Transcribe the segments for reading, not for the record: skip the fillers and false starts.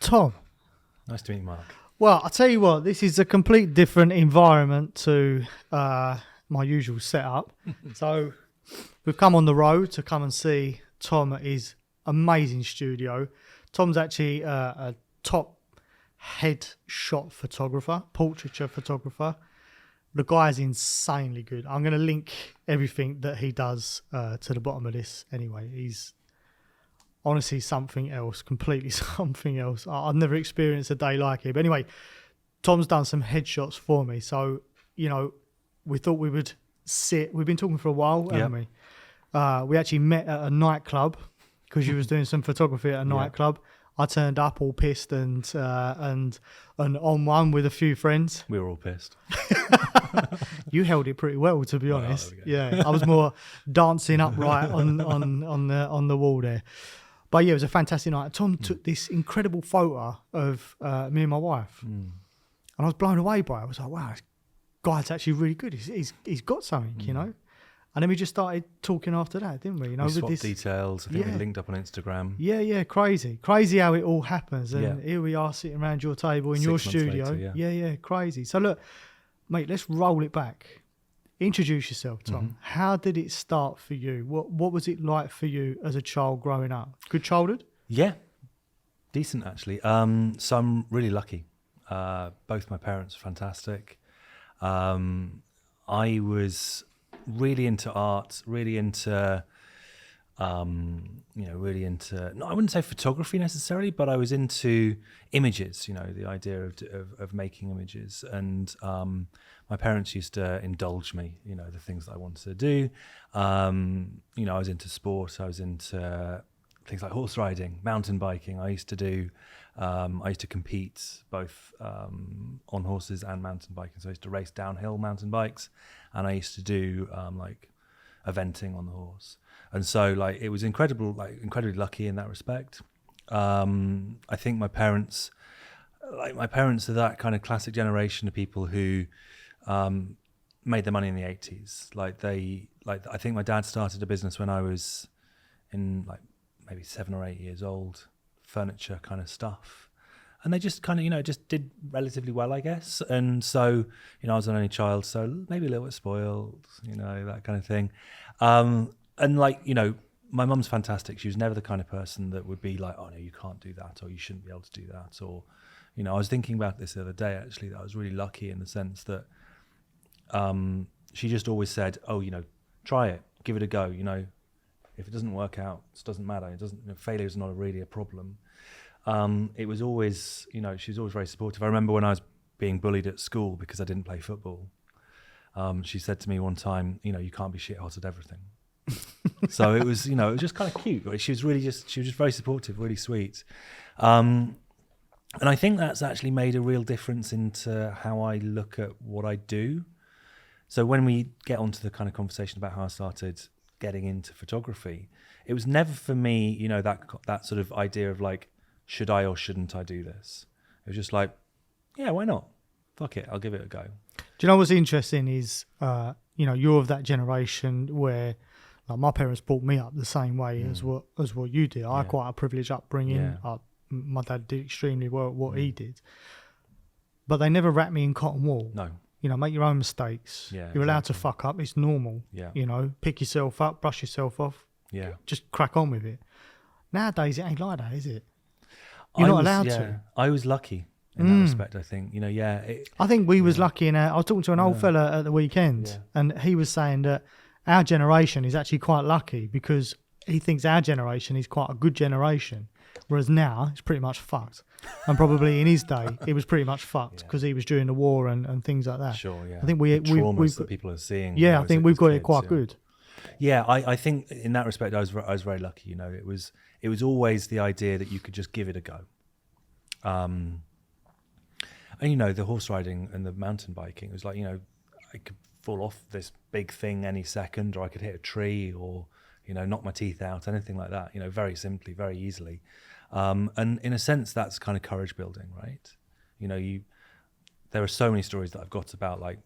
Tom. Nice to meet you, Mark. Well, I'll tell you what, this is a complete different environment to my usual setup. So we've come on the road to come and see Tom at his amazing studio. Tom's actually a top headshot photographer, portraiture photographer. The guy's insanely good. I'm going to link everything that he does to the bottom of this anyway. He's honestly something else, completely something else. I've never experienced a day like it. But anyway, Tom's done some headshots for me. So, you know, we thought we would sit. We've been talking for a while, haven't we? We actually met at a nightclub because you was doing some photography at a nightclub. I turned up all pissed and on one with a few friends. We were all pissed. You held it pretty well, to be honest. Yeah, I was more dancing upright on the wall there. But yeah, it was a fantastic night. Tom took this incredible photo of me and my wife, and I was blown away by it. I was like, wow, this guy's actually really good. He's got something, you know. And then we just started talking after that, didn't we? You know, we swapped details. I think we linked up on Instagram. Yeah, crazy how it all happens. And here we are sitting around your table in your studio. Later, yeah, crazy. So look, mate, let's roll it back. Introduce yourself, Tom. How did it start for you? What was it like for you as a child growing up? Good childhood? Yeah, decent actually. So I'm really lucky. Both my parents are fantastic. I was really into art, really into, really into, no, I wouldn't say photography necessarily, but I was into images, you know, the idea of making images. And my parents used to indulge me, you know, the things that I wanted to do. I was into sport. I was into things like horse riding, mountain biking. I used to compete both on horses and mountain biking. So I used to race downhill mountain bikes, and I used to do like eventing on the horse. And so like it was incredibly lucky in that respect. I think my parents are that kind of classic generation of people who made their money in the 80s. I think my dad started a business when I was in like maybe 7 or 8 years old, furniture kind of stuff. And they just kind of, you know, just did relatively well, I guess. And so, you know, I was an only child, so maybe a little bit spoiled, you know, that kind of thing. And like, you know, my mum's fantastic. She was never the kind of person that would be like, oh no, you can't do that, or you shouldn't be able to do that. Or, you know, I was thinking about this the other day, actually, that I was really lucky in the sense that she just always said, oh, you know, try it, give it a go, you know. If it doesn't work out, it doesn't matter. It doesn't. You know, failure is not really a problem. It was always, you know, she was always very supportive. I remember when I was being bullied at school because I didn't play football. She said to me one time, you know, you can't be shit hot at everything. So it was, you know, it was just kind of cute. She was just very supportive, really sweet. And I think that's actually made a real difference into how I look at what I do. So when we get onto the kind of conversation about how I started getting into photography, it was never for me, you know, that sort of idea of like, should I or shouldn't I do this? It was just like, yeah, why not? Fuck it, I'll give it a go. Do you know what's interesting is, you know, you're of that generation where, like, my parents brought me up the same way as what you did. I had quite a privileged upbringing. My dad did extremely well at what he did, but they never wrapped me in cotton wool. No. You know, make your own mistakes. Yeah, you're allowed to fuck up. It's normal. Yeah. You know, pick yourself up, brush yourself off. Yeah. Just crack on with it. Nowadays, it ain't like that, is it? You're not allowed to. I was lucky in that respect, I think. You know, I think we was lucky in I was talking to an old fella at the weekend, and he was saying that our generation is actually quite lucky because he thinks our generation is quite a good generation, whereas now it's pretty much fucked. And probably in his day, it was pretty much fucked because he was during the war and things like that. Sure, yeah. I think we've that people are seeing. Yeah, I think we've got it quite good. Yeah, I think in that respect, I was very lucky. You know, it was always the idea that you could just give it a go. And you know, the horse riding and the mountain biking, it was like, you know, I could fall off this big thing any second, or I could hit a tree, or, you know, knock my teeth out, anything like that. You know, very simply, very easily. And in a sense, that's kind of courage building, right? You know, there are so many stories that I've got about like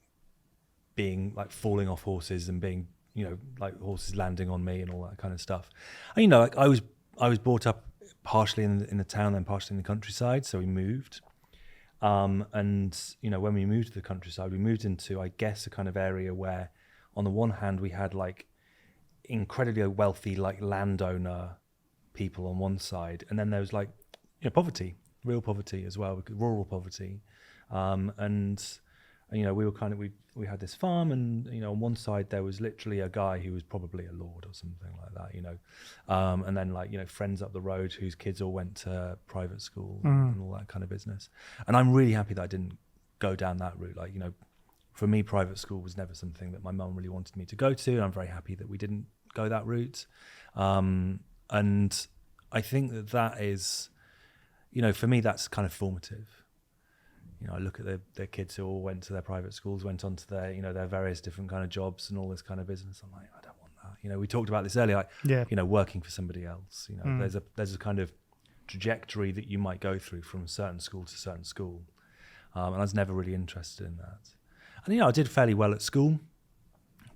being like falling off horses and being, you know, like horses landing on me and all that kind of stuff. And, you know, like I was brought up partially in the town, then partially in the countryside. So we moved. And, you know, when we moved to the countryside, we moved into, I guess, a kind of area where on the one hand, we had like incredibly wealthy, like landowner people on one side. And then there was like, you know, poverty, real poverty as well, rural poverty. And you know, we were kind of, we had this farm, and, you know, on one side there was literally a guy who was probably a lord or something like that, you know. And then, like, you know, friends up the road whose kids all went to private school and all that kind of business. And I'm really happy that I didn't go down that route. Like, you know, for me, private school was never something that my mum really wanted me to go to. And I'm very happy that we didn't go that route. And I think that is, you know, for me, that's kind of formative. You know, I look at the kids who all went to their private schools, went on to their, you know, their various different kind of jobs and all this kind of business. I'm like, I don't want that. You know, we talked about this earlier, like, you know, working for somebody else. You know, there's a kind of trajectory that you might go through from certain school to certain school. And I was never really interested in that. And, you know, I did fairly well at school.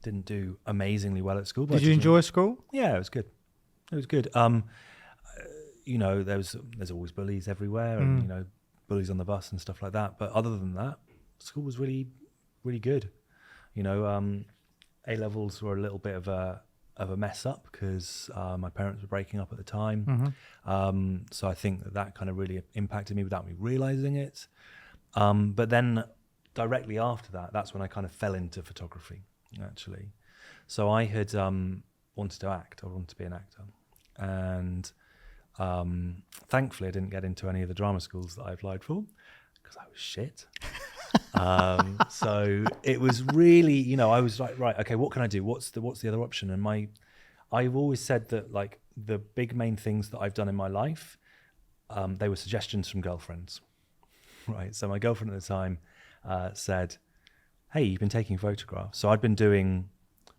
Didn't do amazingly well at school. But did you enjoy school? Yeah, it was good. It was good. You know, there's always bullies everywhere, and, you know, bullies on the bus and stuff like that. But other than that, school was really, really good. You know, A levels were a little bit of a mess up because my parents were breaking up at the time. So I think that kind of really impacted me without me realizing it. But then directly after that, that's when I kind of fell into photography, actually. So I had wanted to act. I wanted to be an actor. And thankfully I didn't get into any of the drama schools that I applied for because I was shit. So it was really, you know, I was like, right, okay, what can I do? What's the other option? And I've always said that, like, the big main things that I've done in my life, they were suggestions from girlfriends, right? So my girlfriend at the time said, hey, you've been taking photographs. So I'd been doing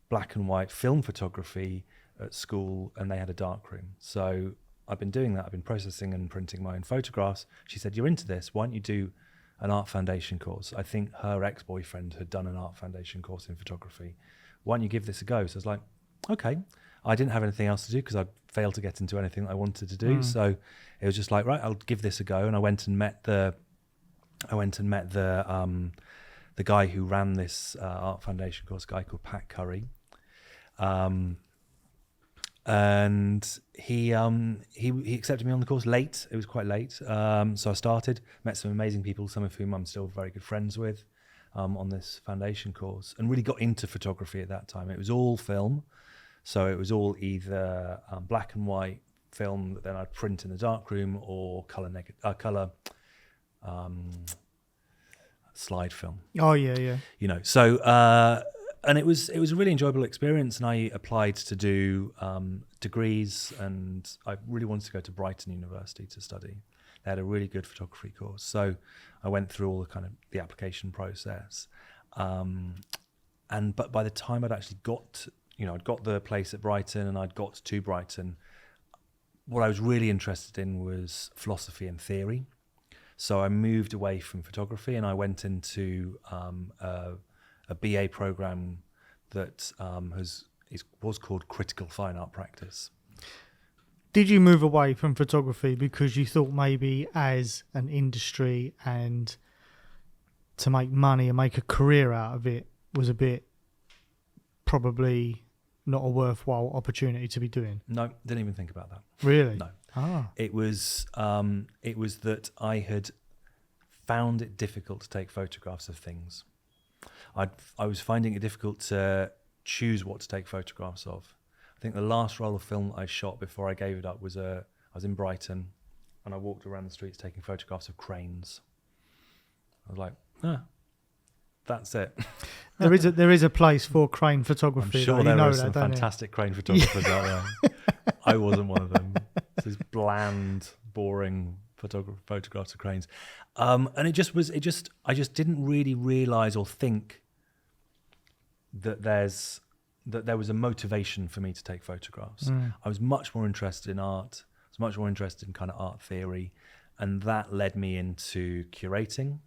black and white film photography at school, and they had a darkroom. So I've been doing that. I've been processing and printing my own photographs. She said, you're into this. Why don't you do an art foundation course? I think her ex-boyfriend had done an art foundation course in photography. Why don't you give this a go? So I was like, okay. I didn't have anything else to do because I failed to get into anything that I wanted to do. So it was just like, right, I'll give this a go. And I went and met the guy who ran this art foundation course, a guy called Pat Curry. And he accepted me on the course late. It was quite late. So I started, met some amazing people, some of whom I'm still very good friends with, on this foundation course, and really got into photography at that time. It was all film. So it was all either black and white film that then I'd print in the darkroom, or color slide film. Oh yeah. You know, so and it was a really enjoyable experience, and I applied to do degrees, and I really wanted to go to Brighton University to study. They had a really good photography course, so I went through all the kind of the application process. But by the time I'd actually got, you know, I'd got the place at Brighton and I'd got to Brighton, what I was really interested in was philosophy and theory. So I moved away from photography and I went into a BA program that was called Critical Fine Art Practice. Did you move away from photography because you thought maybe as an industry and to make money and make a career out of it was a bit probably not a worthwhile opportunity to be doing? No, didn't even think about that. Really? No. Ah. It was that I had found it difficult to take photographs of things. I was finding it difficult to choose what to take photographs of. I think the last roll of film I shot before I gave it up was I was in Brighton, and I walked around the streets taking photographs of cranes. I was like, that's it. There is a place for crane photography. I'm sure there are some fantastic crane photographers out there. I wasn't one of them. It's these bland, boring photographs of cranes, and I just didn't really realize or think that there was a motivation for me to take photographs. I was much more interested in art. I was much more interested in kind of art theory, and that led me into curating.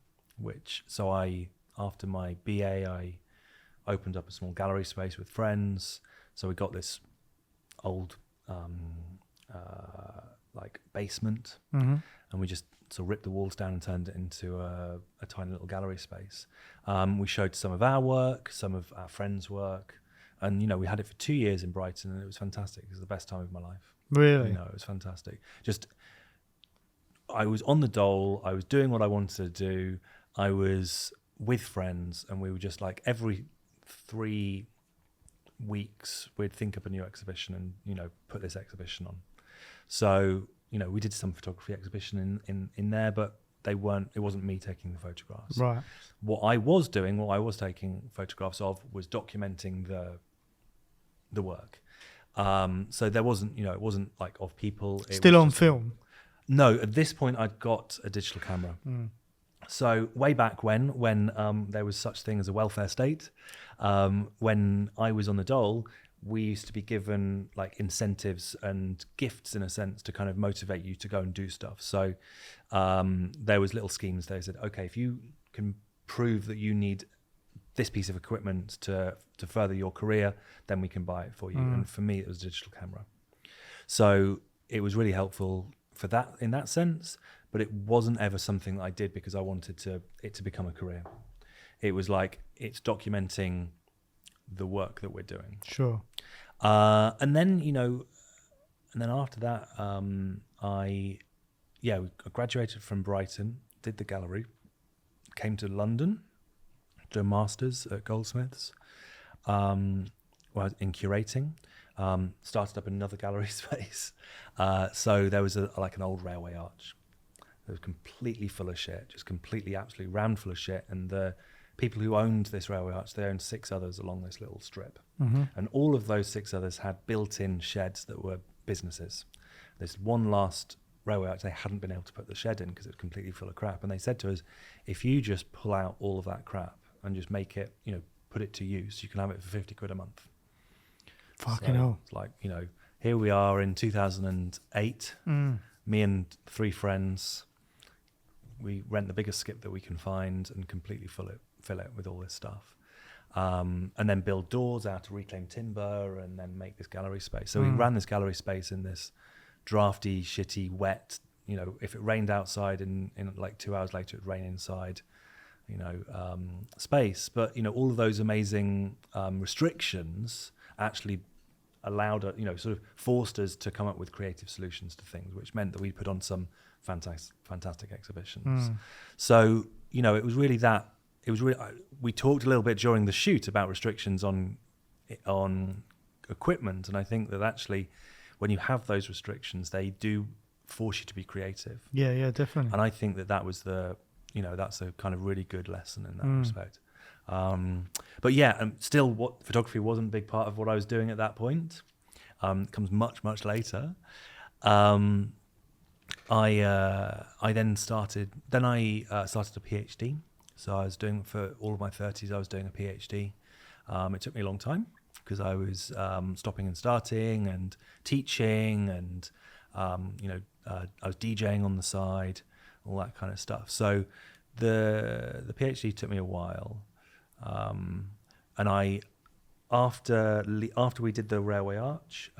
After my BA, I opened up a small gallery space with friends. So we got this old like basement, Mm-hmm. and we just sort of ripped the walls down and turned it into a tiny little gallery space. We showed some of our work, some of our friends' work, and we had it for 2 years in Brighton, and it was fantastic. It was the best time of my life. Really? It was fantastic. Just, I was on the dole, I was doing what I wanted to do, I was with friends, and we were just like every 3 weeks we'd think up a new exhibition and put this exhibition on. So we did some photography exhibition in there, but it wasn't me taking the photographs. Right. What I was taking photographs of was documenting the work. So there wasn't, it wasn't like of people. Still on film? No, at this point I'd got a digital camera. Mm. So way back when there was such thing as a welfare state, when I was on the dole, we used to be given like incentives and gifts in a sense to kind of motivate you to go and do stuff. So there was little schemes. They said, okay, if you can prove that you need this piece of equipment to further your career, then we can buy it for you. And for me, it was a digital camera. So it was really helpful for that in that sense, but it wasn't ever something that I did because I wanted it to become a career. It was like, it's documenting the work that we're doing. Sure. And then after that, I graduated from Brighton, did the gallery, came to London, did a master's at Goldsmiths, in curating, started up another gallery space. So there was like an old railway arch. It was completely full of shit, just completely, absolutely rammed full of shit. And the people who owned this railway arch, they owned 6 others along this little strip. Mm-hmm. And all of those 6 others had built-in sheds that were businesses. There's one last railway arch they hadn't been able to put the shed in because it was completely full of crap. And they said to us, if you just pull out all of that crap and just make it, put it to use, you can have it for 50 quid a month. Fucking hell. It's like, here we are in 2008, me and 3 friends, we rent the biggest skip that we can find and completely fill it with all this stuff. And then build doors out of reclaimed timber and then make this gallery space. So we ran this gallery space in this drafty, shitty, wet, if it rained outside in like 2 hours later, it'd rain inside, space. But, all of those amazing restrictions actually allowed us, sort of forced us to come up with creative solutions to things, which meant that we put on some fantastic exhibitions. So, it was really that. It was really. We talked a little bit during the shoot about restrictions on equipment, and I think that actually, when you have those restrictions, they do force you to be creative. Yeah, definitely. And I think that was that's a kind of really good lesson in that respect. But yeah, still, what photography wasn't a big part of what I was doing at that point. It comes much later. I then started a PhD. So I was doing, for all of my 30s, I was doing a PhD. It took me a long time because I was stopping and starting and teaching and, I was DJing on the side, all that kind of stuff. So the PhD took me a while. And after we did the railway arch,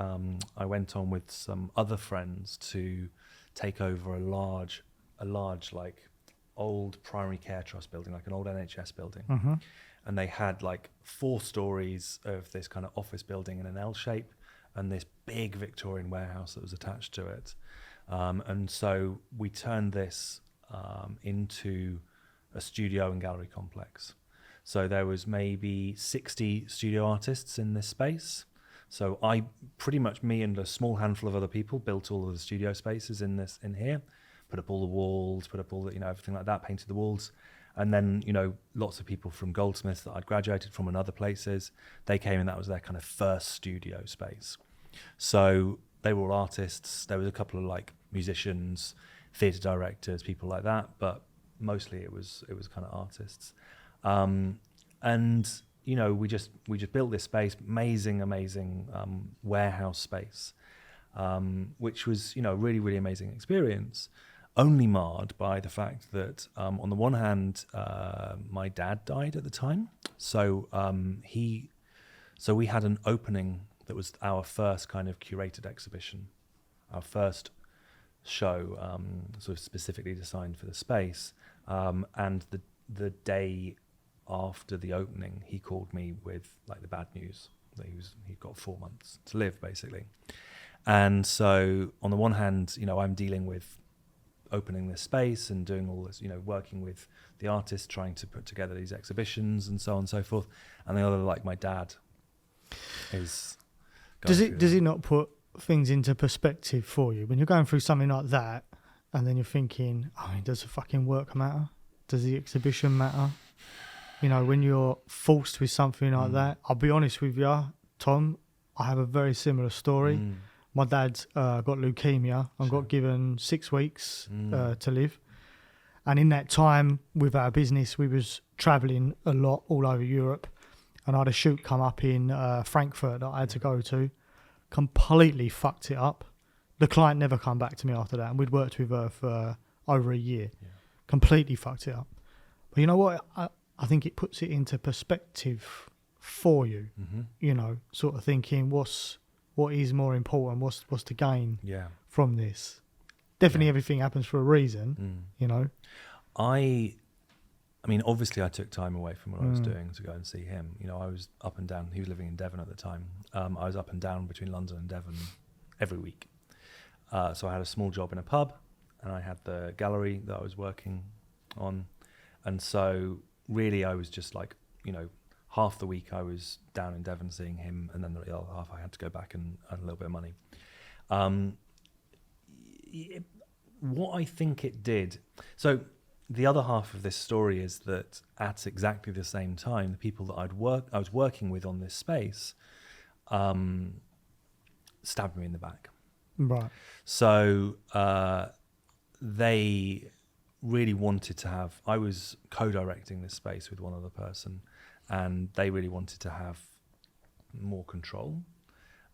I went on with some other friends to take over a large like old primary care trust building, like an old NHS building. Mm-hmm. And they had like 4 stories of this kind of office building in an L shape and this big Victorian warehouse that was attached to it. And so we turned this into a studio and gallery complex. So there was maybe 60 studio artists in this space. So me and a small handful of other people built all of the studio spaces in here, put up all the walls, put up all the, everything like that, painted the walls. And then, lots of people from Goldsmiths that I'd graduated from and other places, they came and that was their kind of first studio space. So they were all artists. There was a couple of like musicians, theatre directors, people like that, but mostly it was kind of artists. And we just built this space, amazing warehouse space, which was really, really amazing experience. Only marred by the fact that on the one hand, my dad died at the time, so we had an opening that was our first kind of curated exhibition, our first show, sort of specifically designed for the space. And the day after the opening, he called me with like the bad news that he'd got 4 months to live, basically. And so on the one hand, I'm dealing with opening this space and doing all this, working with the artists, trying to put together these exhibitions and so on and so forth. And the other, like my dad, is. Does it not put things into perspective for you when you're going through something like that, and then you're thinking, does the fucking work matter? Does the exhibition matter? When you're forced with something like that. I'll be honest with you, Tom, I have a very similar story. My dad's got leukemia and got given 6 weeks to live. And in that time with our business, we was travelling a lot all over Europe. And I had a shoot come up in Frankfurt that I had to go to. Completely fucked it up. The client never come back to me after that. And we'd worked with her for over a year. Yeah. Completely fucked it up. But you know what? I think it puts it into perspective for you. Sort of thinking, what is more important? What's the gain from this? Definitely everything happens for a reason, I mean, obviously I took time away from what I was doing to go and see him. I was up and down. He was living in Devon at the time. I was up and down between London and Devon every week. So I had a small job in a pub, and I had the gallery that I was working on. And so really I was just like, half the week I was down in Devon seeing him, and then the other half I had to go back and earn a little bit of money. What I think it did... So the other half of this story is that at exactly the same time, the people that I was working with on this space stabbed me in the back. Right. So they really wanted to have... I was co-directing this space with one other person, and they really wanted to have more control,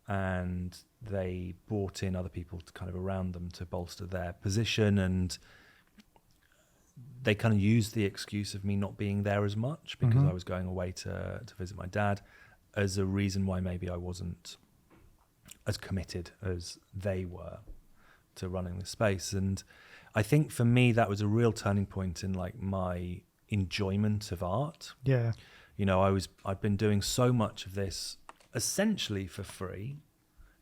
and they brought in other people to kind of around them to bolster their position, and they kind of used the excuse of me not being there as much because I was going away to visit my dad as a reason why maybe I wasn't as committed as they were to running the space. And I think for me that was a real turning point in like my enjoyment of art. Yeah. I'd been doing so much of this essentially for free.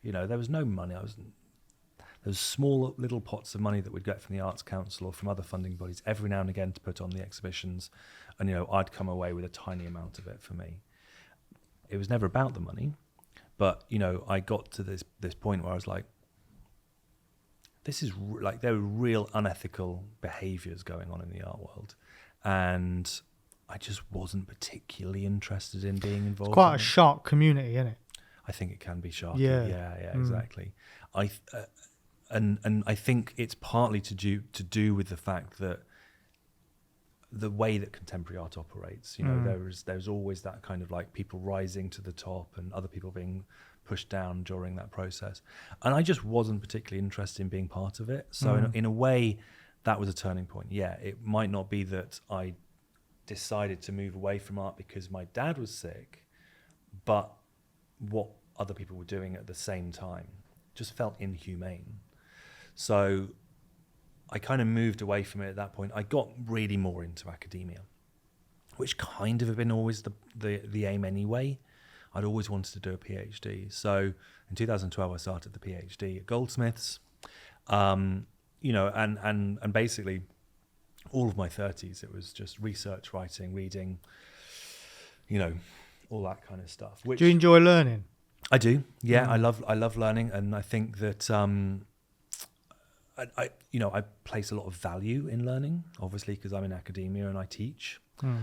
There was no money. There was small little pots of money that we'd get from the Arts Council or from other funding bodies every now and again to put on the exhibitions. And, I'd come away with a tiny amount of it for me. It was never about the money. But, I got to this point where I was like, this is there were real unethical behaviours going on in the art world. And I just wasn't particularly interested in being involved. It's quite a sharp community, isn't it? I think it can be sharp. Yeah, exactly. And I think it's partly to do with the fact that the way that contemporary art operates, there's always that kind of like people rising to the top and other people being pushed down during that process. And I just wasn't particularly interested in being part of it. So in a way, that was a turning point. Yeah, it might not be that I decided to move away from art because my dad was sick, but what other people were doing at the same time just felt inhumane. So I kind of moved away from it at that point. I got really more into academia, which kind of had been always the aim anyway. I'd always wanted to do a PhD. So in 2012, I started the PhD at Goldsmiths, and basically all of my 30s, it was just research, writing, reading, all that kind of stuff. Do you enjoy learning? I do. Yeah, I love learning, and I think that I place a lot of value in learning, obviously, because I'm in academia and I teach.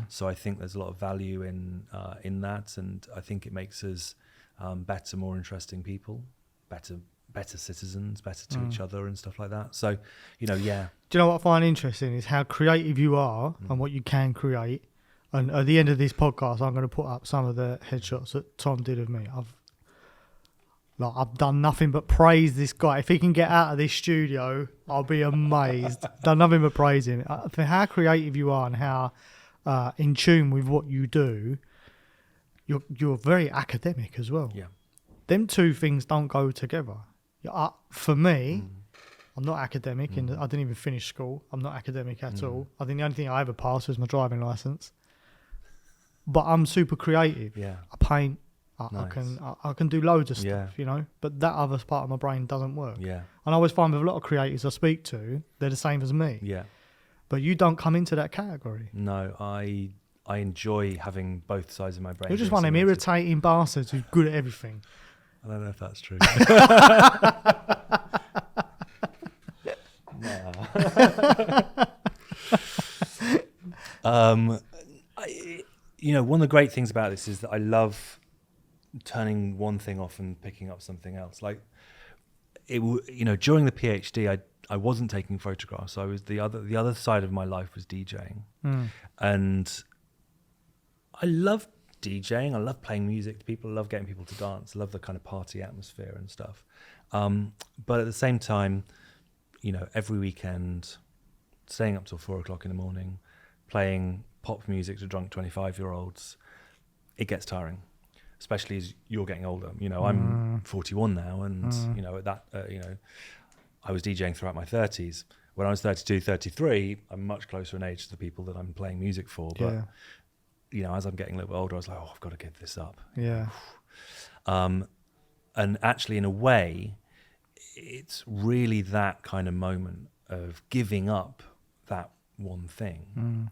So I think there's a lot of value in that, and I think it makes us better, more interesting people, better citizens, better to each other and stuff like that. So, yeah. Do you know what I find interesting is how creative you are and what you can create. And at the end of this podcast, I'm going to put up some of the headshots that Tom did of me. I've done nothing but praise this guy. If he can get out of this studio, I'll be amazed. Done nothing but praise him. For how creative you are and how in tune with what you do, you're very academic as well. Yeah. Them two things don't go together. For me, I'm not academic, and I didn't even finish school. I'm not academic at all. I think the only thing I ever passed was my driving license. But I'm super creative. Yeah. I paint. Nice. I can do loads of Yeah. stuff, you know. But that other part of my brain doesn't work. Yeah. And I always find with a lot of creatives I speak to, they're the same as me. Yeah. But you don't come into that category. No, I enjoy having both sides of my brain. You're just being one of them stimulated. irritating bastards who's good at everything. I don't know if that's true. One of the great things about this is that I love turning one thing off and picking up something else. Like, during the PhD, I wasn't taking photographs. I was the other side of my life was DJing, and I love DJing. I love playing music to people. I love getting people to dance. I love the kind of party atmosphere and stuff. But at the same time, every weekend, staying up till 4 o'clock in the morning, playing pop music to drunk 25-year-olds, it gets tiring, especially as you're getting older. I'm 41 now, and I was DJing throughout my 30s. When I was 32, 33, I'm much closer in age to the people that I'm playing music for. But as I'm getting a little bit older, I was like, I've got to give this up. Yeah. And actually, in a way, it's really that kind of moment of giving up that one thing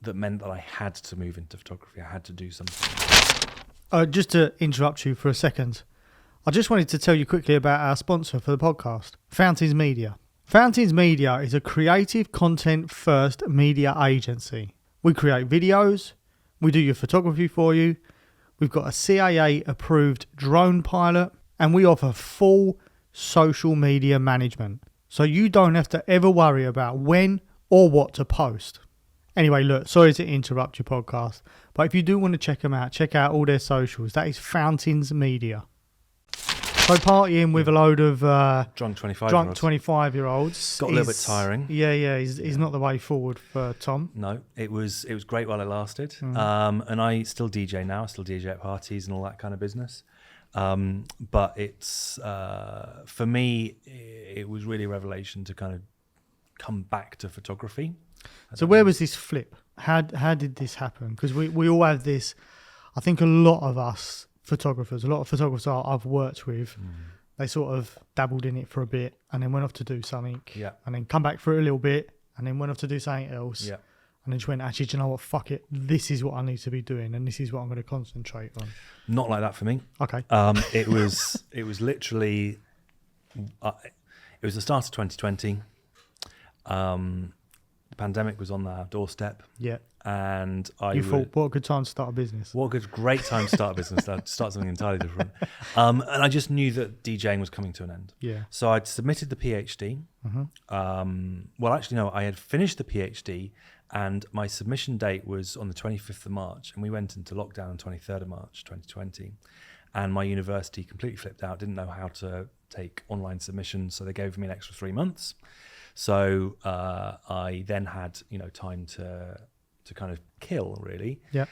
that meant that I had to move into photography. I had to do something. Just to interrupt you for a second, I just wanted to tell you quickly about our sponsor for the podcast, Fountains Media. Fountains Media is a creative content first media agency. We create videos, we do your photography for you, we've got a CAA approved drone pilot, and we offer full social media management. So you don't have to ever worry about when or what to post. Anyway, look, sorry to interrupt your podcast, but if you do want to check them out, check out all their socials. That is Fountains Media. So partying with a load of drunk 25-year-olds got a little bit tiring. Yeah, he's not the way forward for Tom. No, it was great while it lasted. And I still DJ now. I still DJ at parties and all that kind of business. But it's for me, it was really a revelation to kind of come back to photography. So where was this flip? How did this happen? Because we all have this. I think a lot of photographers I've worked with, they sort of dabbled in it for a bit and then went off to do something. Yeah. And then come back for a little bit and then went off to do something else. Yeah. And then just went, actually, do you know what? Fuck it. This is what I need to be doing, and this is what I'm going to concentrate on. Not like that for me. Okay. It was literally. It was the start of 2020. The pandemic was on our doorstep. Yeah. And you thought, what a good time to start a business. What a great time to start a business. Start something entirely different. And I just knew that DJing was coming to an end. Yeah. So I'd submitted the PhD. Well, actually, no, I had finished the PhD, and my submission date was on the 25th of March, and we went into lockdown on 23rd of March, 2020. And my university completely flipped out, didn't know how to take online submissions, so they gave me an extra 3 months. So I then had, time to kind of kill, really. Yeah.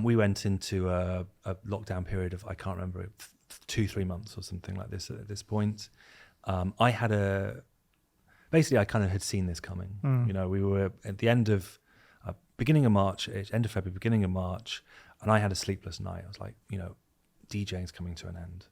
We went into a lockdown period of, I can't remember, 2-3 months or something like this at this point. I kind of had seen this coming. We were at the end of beginning of March, end of February, beginning of March, and I had a sleepless night. I was like, DJing's coming to an end.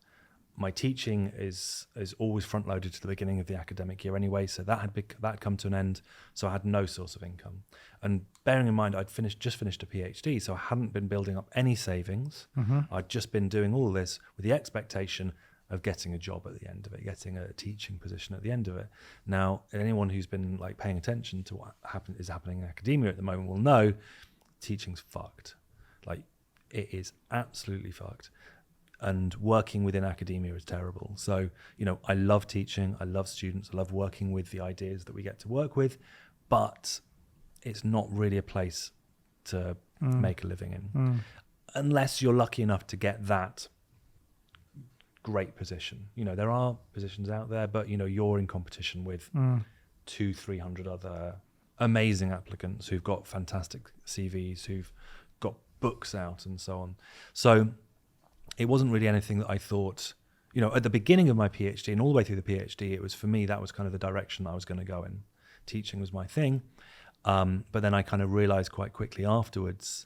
My teaching is always front loaded to the beginning of the academic year anyway, so that had come to an end. So I had no source of income. And bearing in mind, I'd just finished a PhD, so I hadn't been building up any savings. I'd just been doing all this with the expectation of getting a job at the end of it, getting a teaching position at the end of it. Now, anyone who's been paying attention to what is happening in academia at the moment will know teaching's fucked. It is absolutely fucked. And working within academia is terrible. So, I love teaching, I love students, I love working with the ideas that we get to work with, but it's not really a place to make a living in. Unless you're lucky enough to get that great position. There are positions out there, but you're in competition with 200-300 other amazing applicants who've got fantastic CVs, who've got books out and so on. So it wasn't really anything that I thought at the beginning of my PhD and all the way through the PhD, it was for me, that was kind of the direction I was going to go in. Teaching was my thing. But then I kind of realized quite quickly afterwards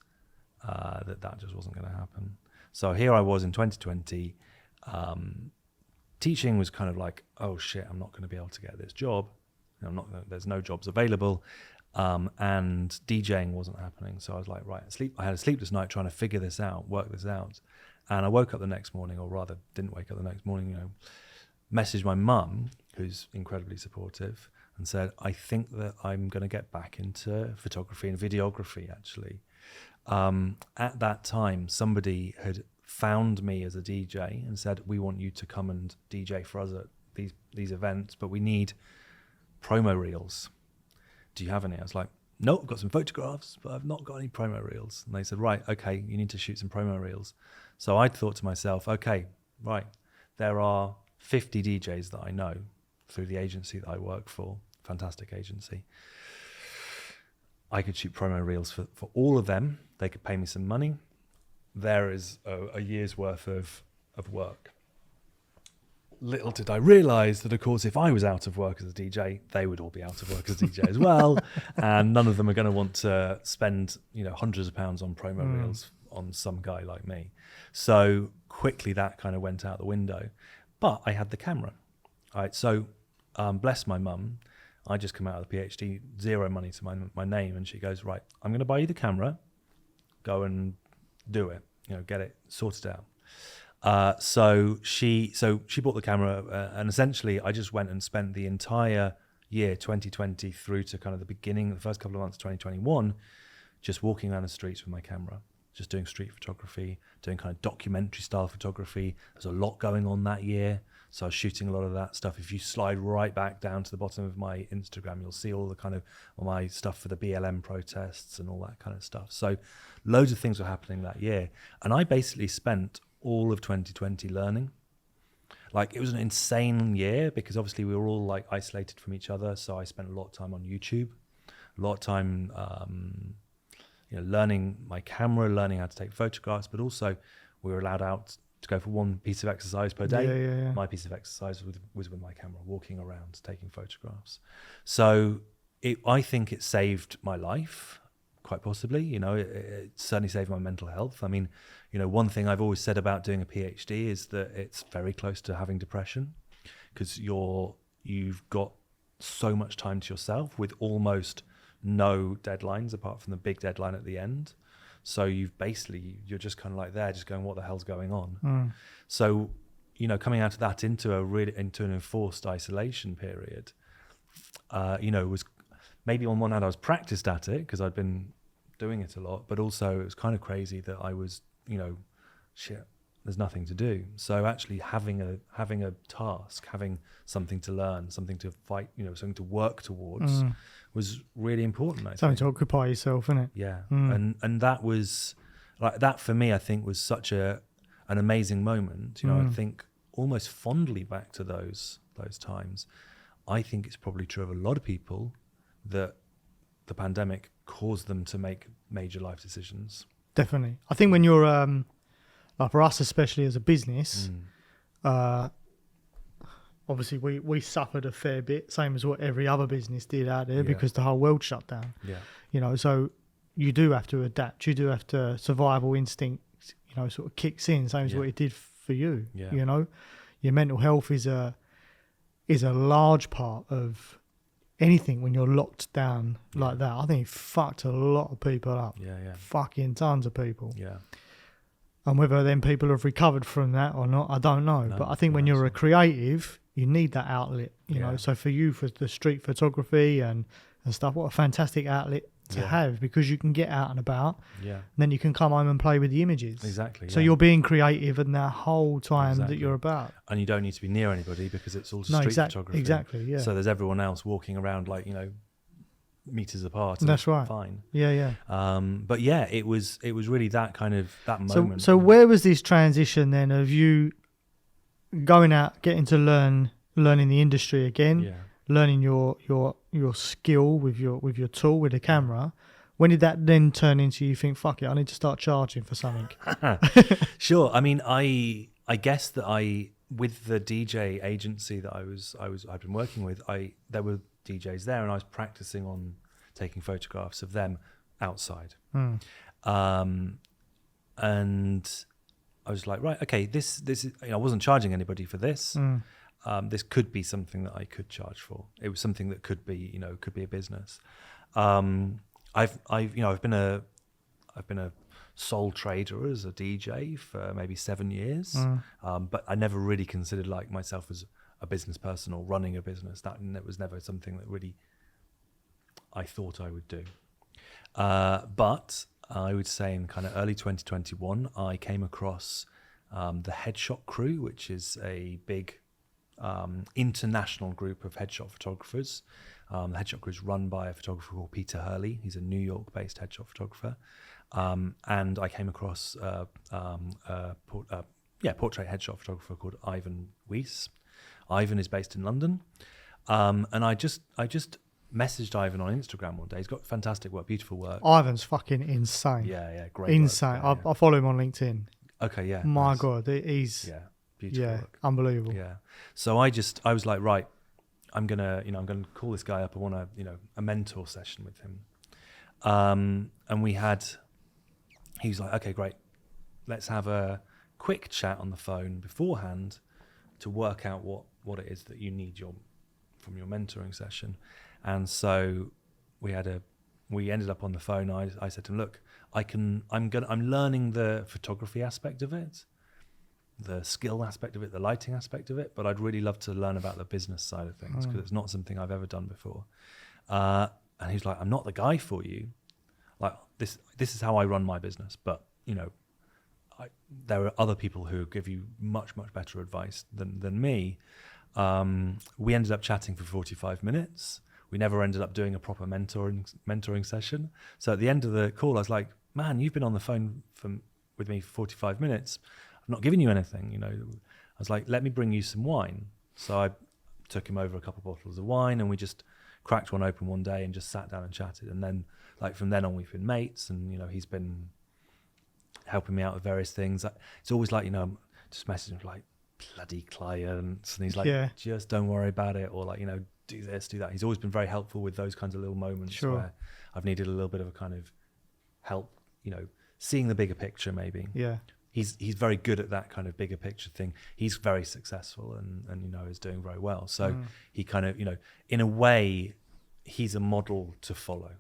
that just wasn't going to happen. So here I was in 2020. Teaching was kind of like, oh shit, I'm not going to be able to get this job. There's no jobs available. And DJing wasn't happening. So I was like, right, I had a sleepless night trying to figure this out, work this out. And I woke up the next morning, or rather didn't wake up the next morning, messaged my mum, who's incredibly supportive, and said, I think that I'm going to get back into photography and videography, actually. At that time, somebody had found me as a DJ and said, we want you to come and DJ for us at these events, but we need promo reels. Do you have any? I was like, no, I've got some photographs, but I've not got any promo reels. And they said, right, okay, you need to shoot some promo reels. So I thought to myself, okay, right, there are 50 DJs that I know through the agency that I work for, fantastic agency. I could shoot promo reels for all of them. They could pay me some money. There is a year's worth of work. Little did I realise that, of course, if I was out of work as a DJ, they would all be out of work as a DJ as well. And none of them are going to want to spend, hundreds of pounds on promo reels on some guy like me. So quickly that kind of went out the window. But I had the camera. All right, so bless my mum. I just come out of the PhD, zero money to my name. And she goes, right, I'm going to buy you the camera. Go and do it, get it sorted out. So she bought the camera, and essentially I just went and spent the entire year 2020 through to kind of the first couple of months of 2021, just walking around the streets with my camera, just doing street photography, doing kind of documentary style photography. There's a lot going on that year, so I was shooting a lot of that stuff. If you slide right back down to the bottom of my Instagram, you'll see all the kind of my stuff for the BLM protests and all that kind of stuff. So loads of things were happening that year, and I basically spent all of 2020 learning. Like, it was an insane year because obviously we were all like isolated from each other. So I spent a lot of time on YouTube, a lot of time, learning my camera, learning how to take photographs, but also we were allowed out to go for one piece of exercise per day. Yeah. My piece of exercise was with my camera, walking around, taking photographs. So I think it saved my life, quite possibly. It certainly saved my mental health. I mean, one thing I've always said about doing a PhD is that it's very close to having depression, because you've got so much time to yourself with almost no deadlines apart from the big deadline at the end. So you're just kind of like there, just going, what the hell's going on? So, coming out of that into an enforced isolation period, was maybe on one hand I was practiced at it because I'd been doing it a lot, but also it was kind of crazy that I was, shit, there's nothing to do. So actually having a task, having something to learn, something to fight, something to work towards was really important. Something to occupy yourself, isn't it? Yeah. And that was like, that for me, I think was such an amazing moment. I think almost fondly back to those times. I think it's probably true of a lot of people that the pandemic caused them to make major life decisions. Definitely. I think when you're, like for us, especially as a business, obviously we suffered a fair bit, same as what every other business did out there, because the whole world shut down. Yeah. So you do have to adapt. You do have to, survival instinct, sort of kicks in, same as what it did for you. Yeah. Your mental health is a large part of anything when you're locked down like that. I think it fucked a lot of people up. Yeah. Fucking tons of people. Yeah. And whether then people have recovered from that or not, I don't know. No, but I think when you're a creative, you need that outlet, you know. So for you, for the street photography and stuff, what a fantastic outlet to have, because you can get out and about. Yeah. And then you can come home and play with the images. Exactly. So you're being creative in that whole time that you're about. And you don't need to be near anybody because it's all street photography. Exactly, yeah. So there's everyone else walking around like, meters apart. And that's right. Fine. Yeah. But yeah, it was really that kind of that moment. So where was this transition then of you going out, getting to learning the industry again, learning your skill with your tool, with the camera? When did that then turn into you think, fuck it, I need to start charging for something? Sure. I mean, I guess that I with the DJ agency that I'd been working with, there were DJs there, and I was practicing on taking photographs of them outside. And I was like, right, okay, this is, I wasn't charging anybody for this. This could be something that I could charge for. It was something that could be a business. I've been a sole trader as a DJ for maybe 7 years, but I never really considered like myself as a business person or running a business. That was never something that really I thought I would do. But I would say in kind of early 2021, I came across the Headshot Crew, which is a big international group of headshot photographers. The Headshot Crew is run by a photographer called Peter Hurley. He's a New York-based headshot photographer. And I came across portrait headshot photographer called Ivan Weiss. Ivan is based in London. And I just messaged Ivan on Instagram one day. He's got fantastic work, beautiful work. Ivan's fucking insane. Yeah, great. Insane. Work. I follow him on LinkedIn. Okay, yeah. My nice. God, he's beautiful work. Unbelievable. Yeah. So I was like, right, I'm gonna call this guy up. I want a mentor session with him. And he was like, okay, great. Let's have a quick chat on the phone beforehand to work out what it is that you need from your mentoring session. And so we ended up on the phone. I said to him, look, I'm learning the photography aspect of it, the skill aspect of it, the lighting aspect of it, but I'd really love to learn about the business side of things because it's not something I've ever done before. And he's like, I'm not the guy for you. Like this is how I run my business, but there are other people who give you much, much better advice than me. We ended up chatting for 45 minutes. We never ended up doing a proper mentoring session. So at the end of the call, I was like, man, you've been on the phone with me for 45 minutes. I've not given you anything. I was like, let me bring you some wine. So I took him over a couple of bottles of wine, and we just cracked one open one day and just sat down and chatted. And then from then on, we've been mates, and he's been helping me out with various things. It's always like, I'm just messaging like, bloody clients, and he's like, just don't worry about it, or like, do this, do that. He's always been very helpful with those kinds of little moments where I've needed a little bit of a kind of help, seeing the bigger picture maybe. Yeah. He's very good at that kind of bigger picture thing. He's very successful and is doing very well. So he kind of, in a way, he's a model to follow.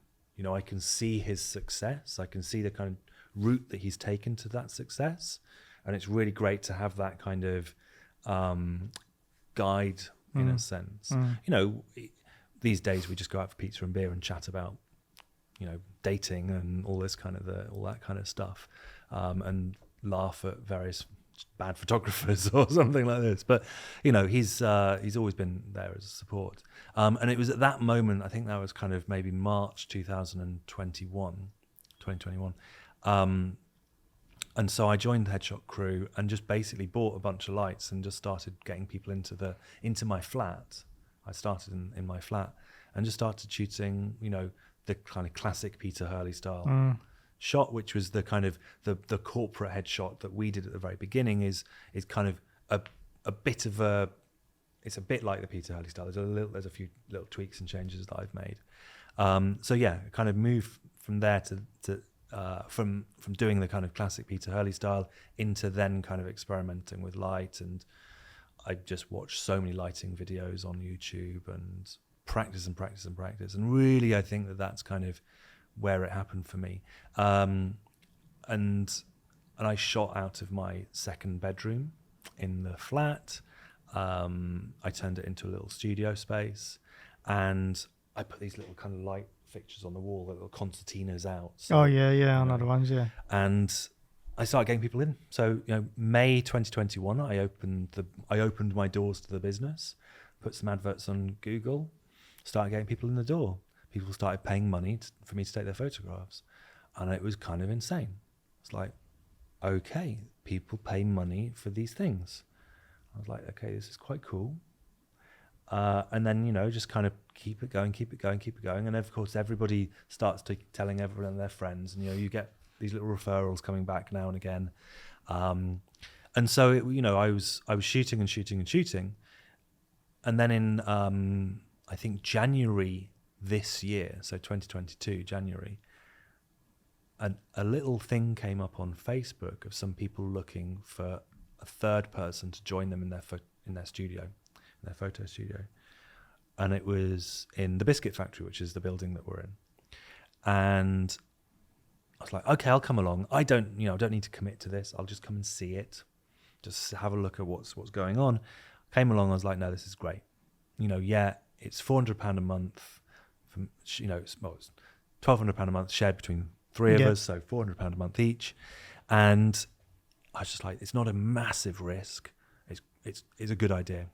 I can see his success. I can see the kind of route that he's taken to that success. And it's really great to have that kind of guide in a sense. These days we just go out for pizza and beer and chat about, dating and all that kind of stuff, and laugh at various bad photographers or something like this. But he's always been there as a support. And it was at that moment, I think that was kind of maybe March 2021. And so I joined the Headshot Crew and just basically bought a bunch of lights and just started getting people into my flat. I started in my flat and just started shooting, the kind of classic Peter Hurley style shot, which was the kind of the corporate headshot that we did at the very beginning is kind of a bit of a, it's a bit like the Peter Hurley style. There's a few little tweaks and changes that I've made. So yeah, kind of moved from there to from doing the kind of classic Peter Hurley style into then kind of experimenting with light. And I just watched so many lighting videos on YouTube and practice. And really, I think that that's kind of where it happened for me. And I shot out of my second bedroom in the flat. I turned it into a little studio space, and I put these little kind of light fixtures on the wall, the little concertinas out. So, another ones, yeah. And I started getting people in. So, May 2021, I opened my doors to the business, put some adverts on Google, started getting people in the door. People started paying money for me to take their photographs, and it was kind of insane. It's like, okay, people pay money for these things. I was like, okay, this is quite cool. And then, just kind of keep it going. And of course, everybody starts telling everyone and their friends, and, you get these little referrals coming back now and again. And And so I was shooting and shooting and shooting, and then in I think January this year, so 2022 January, a little thing came up on Facebook of some people looking for a third person to join them in their studio, in their photo studio, and it was in the Biscuit Factory, which is the building that we're in. And I was like, okay, I'll come along. I don't need to commit to this. I'll just come and see it, just have a look at what's going on. Came along. I was like, no, this is great. It's £400 a month. It's £1,200 a month shared between three of us, so £400 a month each. And I was just like, it's not a massive risk. It's a good idea.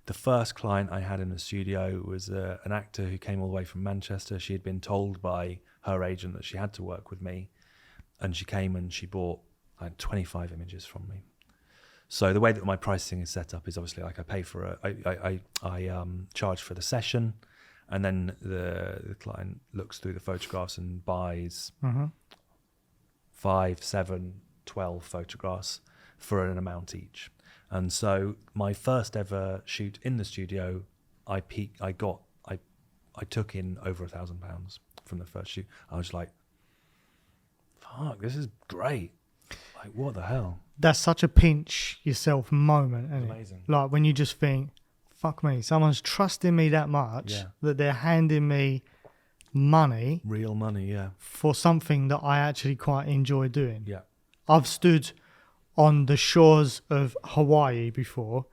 The first client I had in the studio was an actor who came all the way from Manchester. She had been told by her agent that she had to work with me, and she came and she bought 25 images from me. So the way that my pricing is set up is obviously like I pay for I charge for the session, and then the client looks through the photographs and buys 5, 7, 12 photographs for an amount each. And so my first ever shoot in the studio, I took in over £1,000 from the first shoot. I was like, fuck, this is great. Like, what the hell? That's such a pinch yourself moment, isn't Amazing. it? Like when you just think, fuck me, someone's trusting me that much that they're handing me money. Real money, yeah. For something that I actually quite enjoy doing. Yeah. I've stood on the shores of Hawaii before,